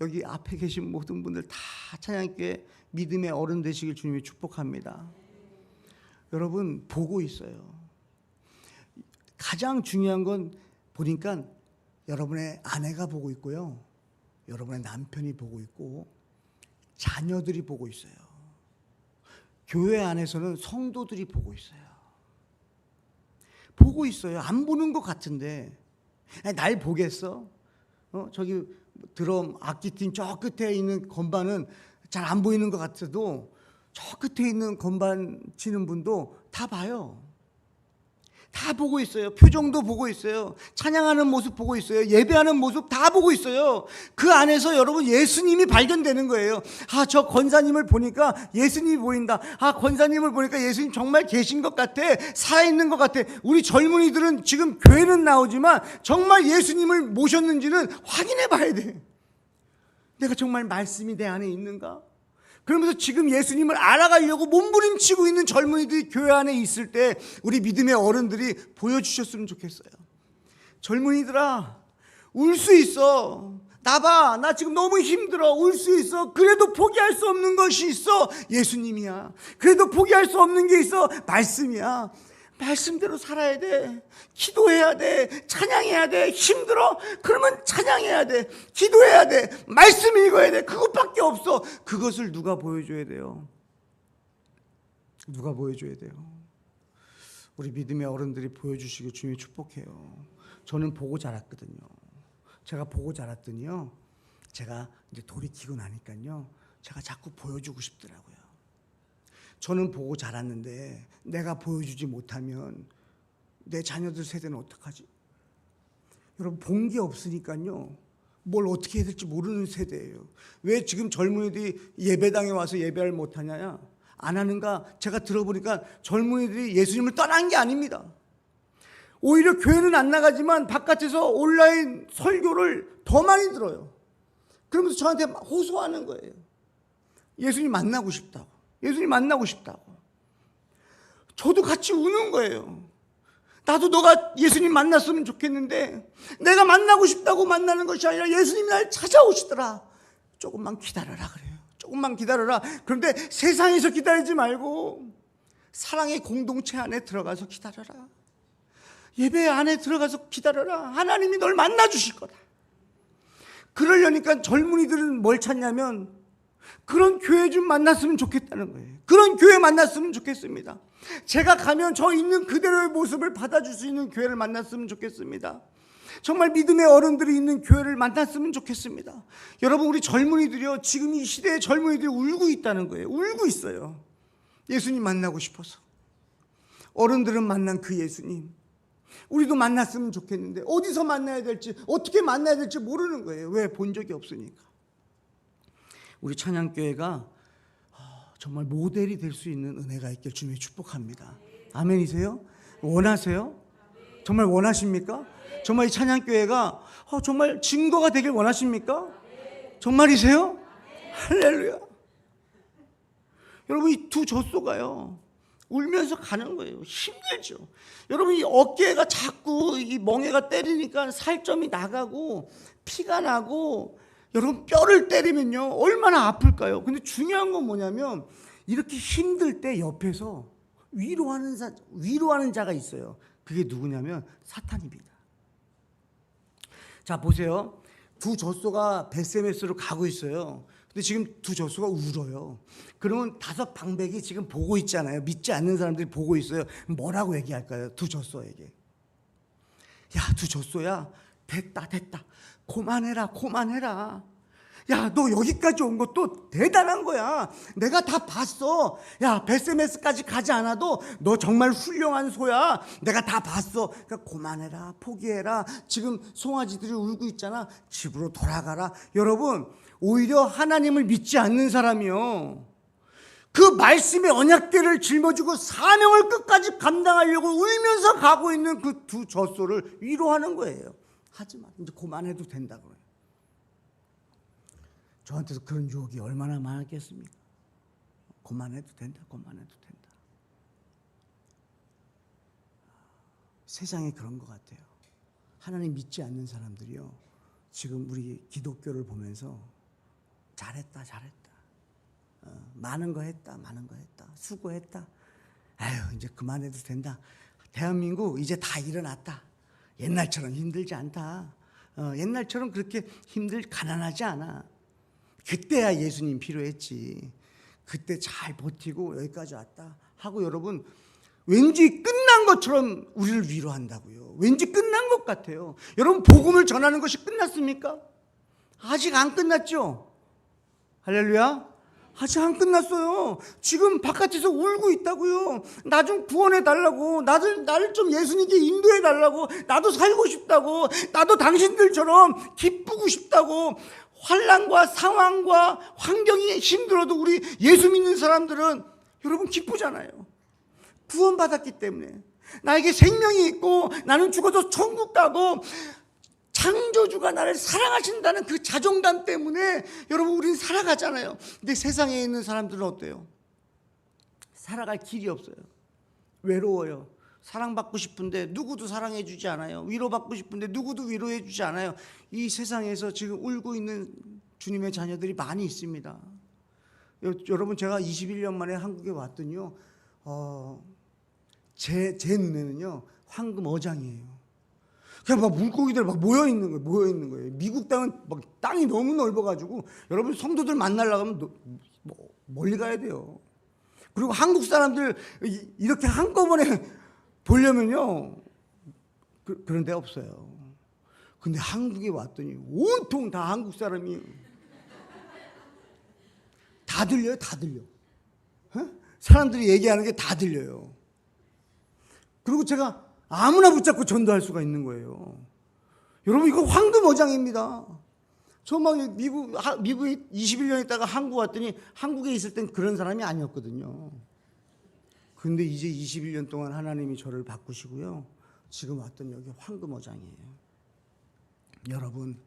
Speaker 1: 여기 앞에 계신 모든 분들 다 찬양교회 믿음의 어른 되시길 주님이 축복합니다. 여러분 보고 있어요. 가장 중요한 건 보니까 여러분의 아내가 보고 있고요, 여러분의 남편이 보고 있고 자녀들이 보고 있어요. 교회 안에서는 성도들이 보고 있어요. 보고 있어요. 안 보는 것 같은데 날 보겠어? 저기 드럼 악기팀 저 끝에 있는 건반은 잘 안 보이는 것 같아도 저 끝에 있는 건반 치는 분도 다 봐요. 다 보고 있어요. 표정도 보고 있어요. 찬양하는 모습 보고 있어요. 예배하는 모습 다 보고 있어요. 그 안에서 여러분 예수님이 발견되는 거예요. 아, 저 권사님을 보니까 예수님이 보인다. 아, 권사님을 보니까 예수님 정말 계신 것 같아. 살아있는 것 같아. 우리 젊은이들은 지금 교회는 나오지만 정말 예수님을 모셨는지는 확인해 봐야 돼. 내가 정말 말씀이 내 안에 있는가? 그러면서 지금 예수님을 알아가려고 몸부림치고 있는 젊은이들이 교회 안에 있을 때 우리 믿음의 어른들이 보여주셨으면 좋겠어요. 젊은이들아, 울 수 있어. 나 봐, 나 지금 너무 힘들어. 울 수 있어. 그래도 포기할 수 없는 것이 있어. 예수님이야. 그래도 포기할 수 없는 게 있어. 말씀이야. 말씀대로 살아야 돼. 기도해야 돼. 찬양해야 돼. 힘들어? 그러면 찬양해야 돼. 기도해야 돼. 말씀 읽어야 돼. 그것밖에 없어. 그것을 누가 보여줘야 돼요? 누가 보여줘야 돼요? 우리 믿음의 어른들이 보여주시고 주님이 축복해요. 저는 보고 자랐거든요. 제가 보고 자랐더니요, 제가 이제 돌이키고 나니까요, 제가 자꾸 보여주고 싶더라고요. 저는 보고 자랐는데 내가 보여주지 못하면 내 자녀들 세대는 어떡하지? 여러분, 본 게 없으니까요, 뭘 어떻게 해야 될지 모르는 세대예요. 왜 지금 젊은이들이 예배당에 와서 예배를 못하냐? 안 하는가? 제가 들어보니까 젊은이들이 예수님을 떠난 게 아닙니다. 오히려 교회는 안 나가지만 바깥에서 온라인 설교를 더 많이 들어요. 그러면서 저한테 호소하는 거예요. 예수님 만나고 싶다고. 예수님 만나고 싶다고. 저도 같이 우는 거예요. 나도 너가 예수님 만났으면 좋겠는데 내가 만나고 싶다고 만나는 것이 아니라 예수님이 날 찾아오시더라. 조금만 기다려라 그래요. 조금만 기다려라. 그런데 세상에서 기다리지 말고 사랑의 공동체 안에 들어가서 기다려라. 예배 안에 들어가서 기다려라. 하나님이 널 만나 주실 거다. 그러려니까 젊은이들은 뭘 찾냐면 그런 교회 좀 만났으면 좋겠다는 거예요. 그런 교회 만났으면 좋겠습니다. 제가 가면 저 있는 그대로의 모습을 받아줄 수 있는 교회를 만났으면 좋겠습니다. 정말 믿음의 어른들이 있는 교회를 만났으면 좋겠습니다. 여러분, 우리 젊은이들이요, 지금 이 시대의 젊은이들이 울고 있다는 거예요. 울고 있어요. 예수님 만나고 싶어서. 어른들은 만난 그 예수님, 우리도 만났으면 좋겠는데 어디서 만나야 될지, 어떻게 만나야 될지 모르는 거예요. 왜? 본 적이 없으니까. 우리 찬양교회가 정말 모델이 될 수 있는 은혜가 있길 주님이 축복합니다. 아멘이세요? 원하세요? 정말 원하십니까? 정말 이 찬양교회가 정말 증거가 되길 원하십니까? 정말이세요? 할렐루야. 여러분, 이 두 젖소가요, 울면서 가는 거예요. 힘들죠. 여러분, 이 어깨가 자꾸 이 멍에가 때리니까 살점이 나가고 피가 나고, 여러분, 뼈를 때리면요 얼마나 아플까요? 근데 중요한 건 뭐냐면 이렇게 힘들 때 옆에서 위로하는 자가 있어요. 그게 누구냐면 사탄입니다. 자, 보세요. 두 젖소가 벳세메스로 가고 있어요. 근데 지금 두 젖소가 울어요. 그러면 다섯 방백이 지금 보고 있잖아요. 믿지 않는 사람들이 보고 있어요. 뭐라고 얘기할까요? 두 젖소에게. 야, 두 젖소야, 됐다. 그만해라. 야, 너 여기까지 온 것도 대단한 거야. 내가 다 봤어. 야, 벳세메스까지 가지 않아도 너 정말 훌륭한 소야. 내가 다 봤어. 그러니까 그만해라, 포기해라. 지금 송아지들이 울고 있잖아. 집으로 돌아가라. 여러분, 오히려 하나님을 믿지 않는 사람이요, 그 말씀의 언약궤를 짊어지고 사명을 끝까지 감당하려고 울면서 가고 있는 그 두 젖소를 위로하는 거예요. 하지마, 이제 그만해도 된다고요. 저한테도 그런 유혹이 얼마나 많았겠습니까? 그만해도 된다. 세상에 그런 것 같아요. 하나님 믿지 않는 사람들이요, 지금 우리 기독교를 보면서 잘했다. 많은 거 했다. 수고했다. 아유, 이제 그만해도 된다. 대한민국 이제 다 일어났다. 옛날처럼 힘들지 않다. 옛날처럼 그렇게 가난하지 않아. 그때야 예수님 필요했지. 그때 잘 버티고 여기까지 왔다 하고, 여러분, 왠지 끝난 것처럼 우리를 위로한다고요. 왠지 끝난 것 같아요. 여러분, 복음을 전하는 것이 끝났습니까? 아직 안 끝났죠? 할렐루야. 아직 안 끝났어요. 지금 바깥에서 울고 있다고요. 나 좀 구원해 달라고, 나를 좀 예수님께 인도해 달라고, 나도 살고 싶다고, 나도 당신들처럼 기쁘고 싶다고. 환난과 상황과 환경이 힘들어도 우리 예수 믿는 사람들은 여러분 기쁘잖아요. 구원받았기 때문에. 나에게 생명이 있고 나는 죽어도 천국 가고 창조주가 나를 사랑하신다는 그 자존감 때문에 여러분 우리는 살아가잖아요. 근데 세상에 있는 사람들은 어때요? 살아갈 길이 없어요. 외로워요. 사랑받고 싶은데 누구도 사랑해 주지 않아요. 위로받고 싶은데 누구도 위로해 주지 않아요. 이 세상에서 지금 울고 있는 주님의 자녀들이 많이 있습니다. 여러분 제가 21년 만에 한국에 왔더니요, 제 눈에는요 황금 어장이에요. 그냥 막 물고기들 막 모여 있는 거예요. 미국 땅은 막 땅이 너무 넓어가지고 여러분 성도들 만나려고 하면 멀리 가야 돼요. 그리고 한국 사람들 이렇게 한꺼번에 보려면요 그런 데 없어요. 근데 한국에 왔더니 온통 다 한국 사람이 다 들려요. 다 들려. 사람들이 얘기하는 게 다 들려요. 그리고 제가 아무나 붙잡고 전도할 수가 있는 거예요. 여러분 이거 황금어장입니다. 저 막 미국에 21년 있다가 한국 왔더니 한국에 있을 땐 그런 사람이 아니었거든요. 근데 이제 21년 동안 하나님이 저를 바꾸시고요. 지금 왔더니 여기 황금어장이에요. 여러분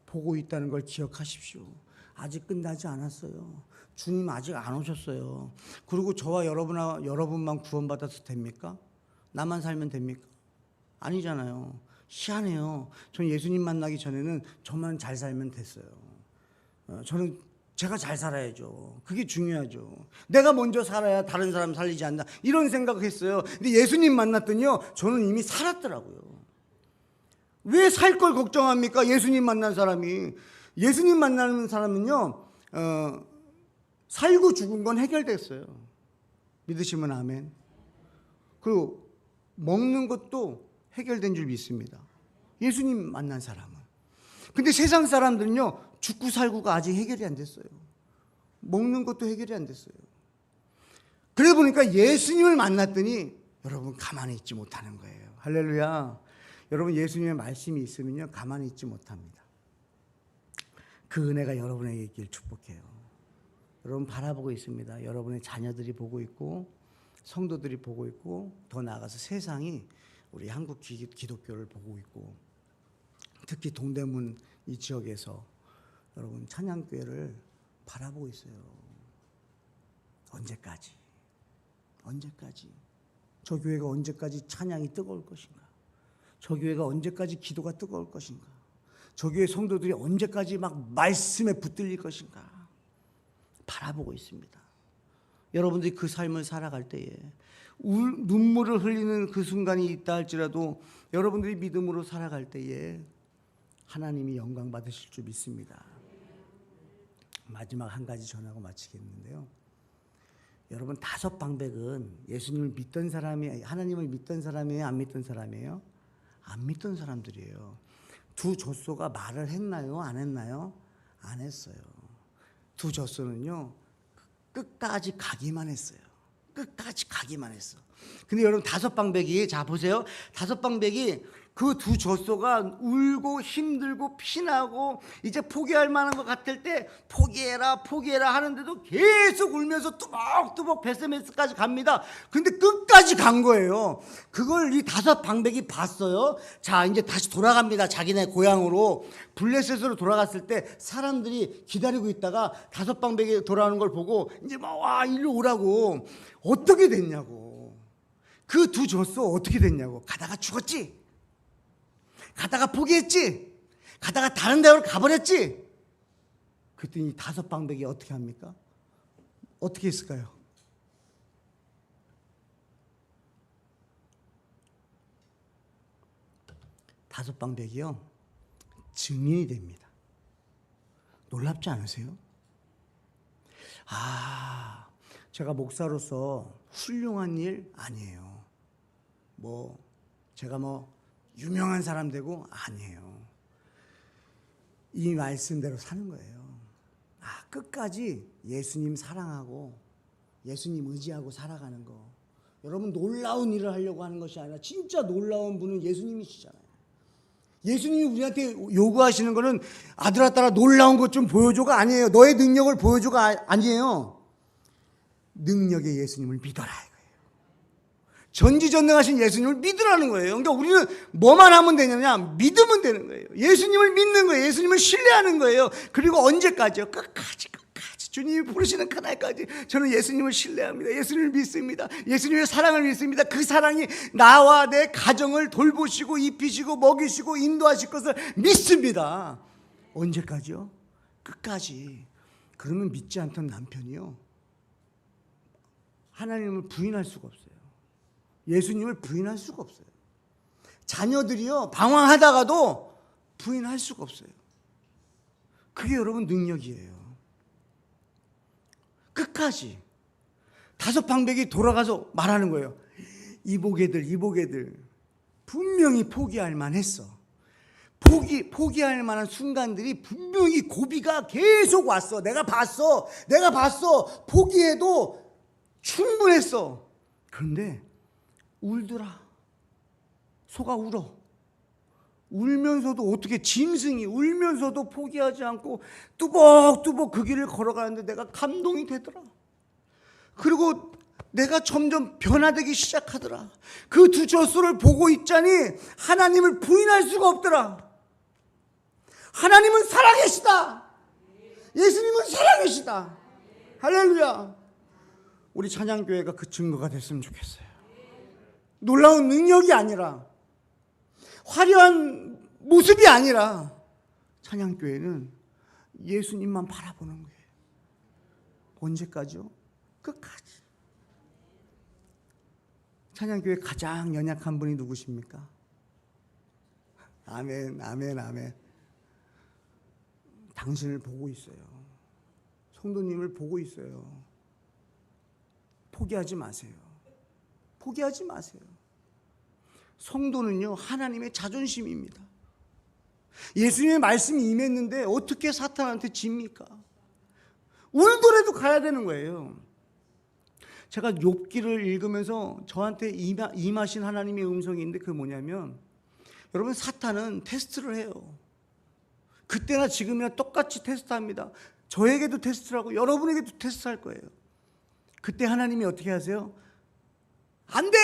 Speaker 1: 보고 있다는 걸 기억하십시오. 아직 끝나지 않았어요. 주님 아직 안 오셨어요. 그리고 저와 여러분만 구원받아서 됩니까? 나만 살면 됩니까? 아니잖아요. 희한해요. 저는 예수님 만나기 전에는 저만 잘 살면 됐어요. 저는 제가 잘 살아야죠. 그게 중요하죠. 내가 먼저 살아야 다른 사람 살리지 않나 이런 생각을 했어요. 근데 예수님 만났더니요 저는 이미 살았더라고요. 왜 살 걸 걱정합니까? 예수님 만난 사람이. 예수님 만나는 사람은요 살고 죽은 건 해결됐어요. 믿으시면 아멘. 그리고 먹는 것도 해결된 줄 믿습니다. 예수님 만난 사람은. 근데 세상 사람들은요 죽고 살고가 아직 해결이 안 됐어요. 먹는 것도 해결이 안 됐어요. 그래 보니까 예수님을 만났더니 여러분 가만히 있지 못하는 거예요. 할렐루야. 여러분 예수님의 말씀이 있으면요 가만히 있지 못합니다. 그 은혜가 여러분에게 있길 축복해요. 여러분 바라보고 있습니다. 여러분의 자녀들이 보고 있고 성도들이 보고 있고 더 나아가서 세상이 우리 한국 기독교를 보고 있고 특히 동대문 이 지역에서 여러분 찬양교회를 바라보고 있어요. 언제까지? 저 교회가 언제까지 찬양이 뜨거울 것인가? 저 교회가 언제까지 기도가 뜨거울 것인가? 저 교회 성도들이 언제까지 막 말씀에 붙들릴 것인가? 바라보고 있습니다. 여러분들이 그 삶을 살아갈 때에 눈물을 흘리는 그 순간이 있다 할지라도 여러분들이 믿음으로 살아갈 때에 하나님이 영광 받으실 줄 믿습니다. 마지막 한 가지 전하고 마치겠는데요. 여러분 다섯 방백은 예수님을 믿던 사람이 하나님을 믿던 사람이에요? 안 믿던 사람이에요? 안 믿던 사람들이에요. 두 젖소가 말을 했나요? 안 했나요? 안 했어요. 두 젖소는요 끝까지 가기만 했어요. 끝까지 가기만 했어. 근데 여러분 다섯 방백이 자 보세요. 다섯 방백이 그 두 젖소가 울고 힘들고 피나고 이제 포기할 만한 것 같을 때 포기해라 하는데도 계속 울면서 뚜벅뚜벅 베스메스까지 갑니다. 근데 끝까지 간 거예요. 그걸 이 다섯 방백이 봤어요. 자 이제 다시 돌아갑니다. 자기네 고향으로 블레셋으로 돌아갔을 때 사람들이 기다리고 있다가 다섯 방백이 돌아오는 걸 보고 이제 막 와 일로 오라고. 어떻게 됐냐고. 그 두 젖소 어떻게 됐냐고. 가다가 죽었지. 가다가 포기했지. 가다가 다른 데로 가버렸지. 그랬더니 다섯 방백이 어떻게 합니까? 어떻게 했을까요? 다섯 방백이요 증인이 됩니다. 놀랍지 않으세요? 제가 목사로서 훌륭한 일 아니에요. 제가 유명한 사람 되고 아니에요. 이 말씀대로 사는 거예요. 끝까지 예수님 사랑하고 예수님 의지하고 살아가는 거. 여러분 놀라운 일을 하려고 하는 것이 아니라 진짜 놀라운 분은 예수님이시잖아요. 예수님이 우리한테 요구하시는 거는 아들아 딸아 놀라운 것 좀 보여줘가 아니에요. 너의 능력을 보여줘가 아니에요. 능력의 예수님을 믿어라 이거예요. 전지전능하신 예수님을 믿으라는 거예요. 그러니까 우리는 뭐만 하면 되느냐? 믿으면 되는 거예요. 예수님을 믿는 거예요. 예수님을 신뢰하는 거예요. 그리고 언제까지요? 끝까지 주님이 부르시는 그날까지 저는 예수님을 신뢰합니다. 예수님을 믿습니다. 예수님의 사랑을 믿습니다. 그 사랑이 나와 내 가정을 돌보시고 입히시고 먹이시고 인도하실 것을 믿습니다. 언제까지요? 끝까지. 그러면 믿지 않던 남편이요, 하나님을 부인할 수가 없어요. 예수님을 부인할 수가 없어요. 자녀들이요 방황하다가도 부인할 수가 없어요. 그게 여러분 능력이에요. 끝까지. 다섯 방백이 돌아가서 말하는 거예요. 이보게들 분명히 포기할 만했어. 포기할 만한 순간들이 분명히 고비가 계속 왔어. 내가 봤어. 포기해도 충분했어. 그런데 울더라. 소가 울어. 울면서도 어떻게 짐승이 울면서도 포기하지 않고 뚜벅뚜벅 그 길을 걸어가는데 내가 감동이 되더라. 그리고 내가 점점 변화되기 시작하더라. 그 두 젖소를 보고 있자니 하나님을 부인할 수가 없더라. 하나님은 살아계시다. 예수님은 살아계시다. 할렐루야. 우리 찬양교회가 그 증거가 됐으면 좋겠어요. 놀라운 능력이 아니라, 화려한 모습이 아니라, 찬양교회는 예수님만 바라보는 거예요. 언제까지요? 끝까지. 찬양교회 가장 연약한 분이 누구십니까? 아멘. 당신을 보고 있어요. 성도님을 보고 있어요. 포기하지 마세요. 성도는요, 하나님의 자존심입니다. 예수님의 말씀이 임했는데 어떻게 사탄한테 집니까? 울더라도 가야 되는 거예요. 제가 욥기를 읽으면서 저한테 임하신 하나님의 음성이 있는데 그게 뭐냐면, 여러분 사탄은 테스트를 해요. 그때나 지금이나 똑같이 테스트합니다. 저에게도 테스트를 하고 여러분에게도 테스트할 거예요. 그때 하나님이 어떻게 하세요? 안 돼!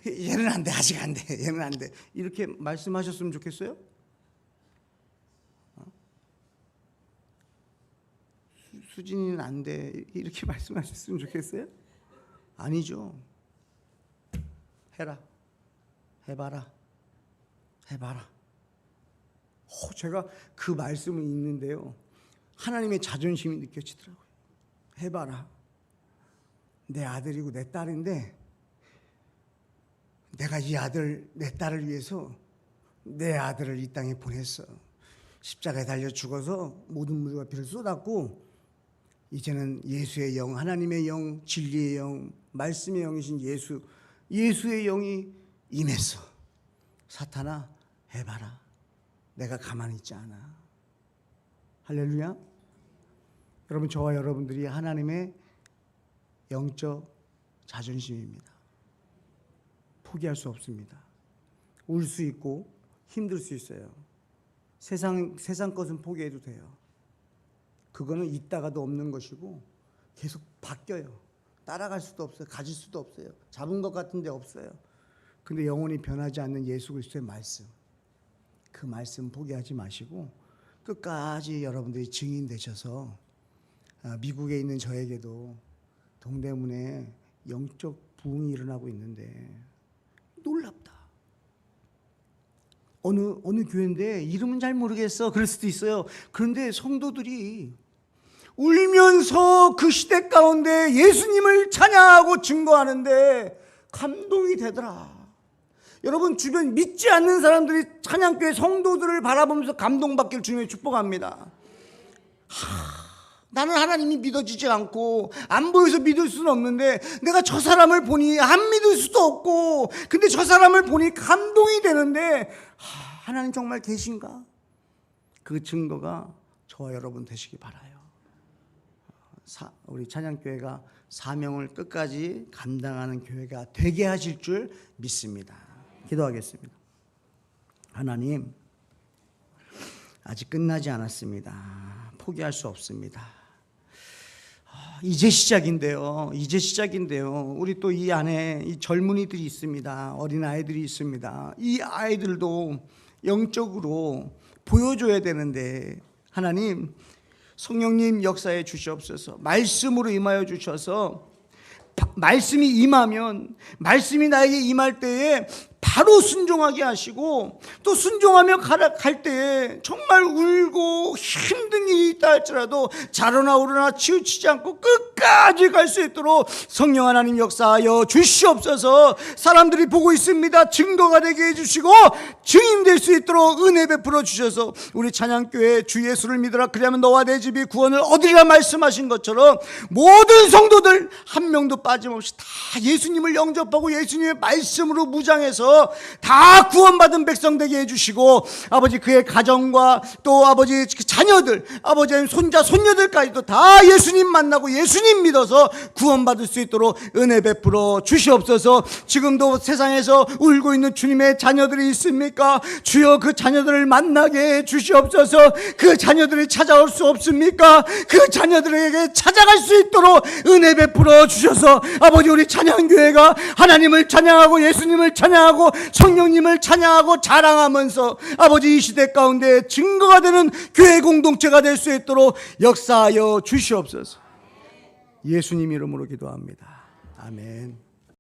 Speaker 1: 얘는 안 돼. 아직 안 돼. 얘는 안 돼. 이렇게 말씀하셨으면 좋겠어요? 수진이는 안 돼. 이렇게 말씀하셨으면 좋겠어요? 아니죠. 해봐라. 제가 그 말씀을 읽는데요, 하나님의 자존심이 느껴지더라고요. 해봐라. 내 아들이고 내 딸인데 내가 이 아들, 내 딸을 위해서 내 아들을 이 땅에 보냈어. 십자가에 달려 죽어서 모든 물과 피를 쏟았고, 이제는 예수의 영, 하나님의 영, 진리의 영, 말씀의 영이신 예수의 영이 임했어. 사탄아, 해봐라. 내가 가만히 있지 않아. 할렐루야. 여러분, 저와 여러분들이 하나님의 영적 자존심입니다. 포기할 수 없습니다. 울 수 있고 힘들 수 있어요. 세상 것은 포기해도 돼요. 그거는 있다가도 없는 것이고 계속 바뀌어요. 따라갈 수도 없어요. 가질 수도 없어요. 잡은 것 같은데 없어요. 근데 영원히 변하지 않는 예수 그리스도의 말씀, 그 말씀 포기하지 마시고 끝까지 여러분들이 증인 되셔서, 미국에 있는 저에게도 동대문에 영적 부흥이 일어나고 있는데 놀랍다. 어느 교회인데 이름은 잘 모르겠어. 그럴 수도 있어요. 그런데 성도들이 울면서 그 시대 가운데 예수님을 찬양하고 증거하는데 감동이 되더라. 여러분, 주변 믿지 않는 사람들이 찬양교회 성도들을 바라보면서 감동받기를 주님의 축복합니다. 나는 하나님이 믿어지지 않고 안 보여서 믿을 수는 없는데 내가 저 사람을 보니 안 믿을 수도 없고, 근데 저 사람을 보니 감동이 되는데 하나님 정말 계신가? 그 증거가 저와 여러분 되시기 바라요. 우리 찬양교회가 사명을 끝까지 감당하는 교회가 되게 하실 줄 믿습니다. 기도하겠습니다. 하나님, 아직 끝나지 않았습니다. 포기할 수 없습니다. 이제 시작인데요. 우리 또 이 안에 이 젊은이들이 있습니다. 어린아이들이 있습니다. 이 아이들도 영적으로 보여줘야 되는데 하나님, 성령님 역사해 주시옵소서. 말씀으로 임하여 주셔서 말씀이 임하면, 말씀이 나에게 임할 때에 바로 순종하게 하시고, 또 순종하며 갈 때에 정말 울고 힘든 일이 있다 할지라도 자로나 오르나 치우치지 않고 끝까지 갈 수 있도록 성령 하나님 역사하여 주시옵소서. 사람들이 보고 있습니다. 증거가 되게 해주시고 증인 될 수 있도록 은혜 베풀어 주셔서 우리 찬양교회 주 예수를 믿으라 그리하면 너와 내 집이 구원을 얻으리라 말씀하신 것처럼 모든 성도들 한 명도 빠짐없이 다 예수님을 영접하고 예수님의 말씀으로 무장해서 다 구원받은 백성 되게 해주시고, 아버지 그의 가정과 또 아버지 자녀들, 아버지 손자 손녀들까지도 다 예수님 만나고 예수님 믿어서 구원받을 수 있도록 은혜 베풀어 주시옵소서. 지금도 세상에서 울고 있는 주님의 자녀들이 있습니까? 주여 그 자녀들을 만나게 해 주시옵소서. 그 자녀들이 찾아올 수 없습니까? 그 자녀들에게 찾아갈 수 있도록 은혜 베풀어 주셔서 아버지 우리 찬양교회가 하나님을 찬양하고 예수님을 찬양하고 성령님을 찬양하고 자랑하면서 아버지 이 시대 가운데 증거가 되는 교회 공동체가 될 수 있도록 역사하여 주시옵소서. 예수님 이름으로 기도합니다. 아멘.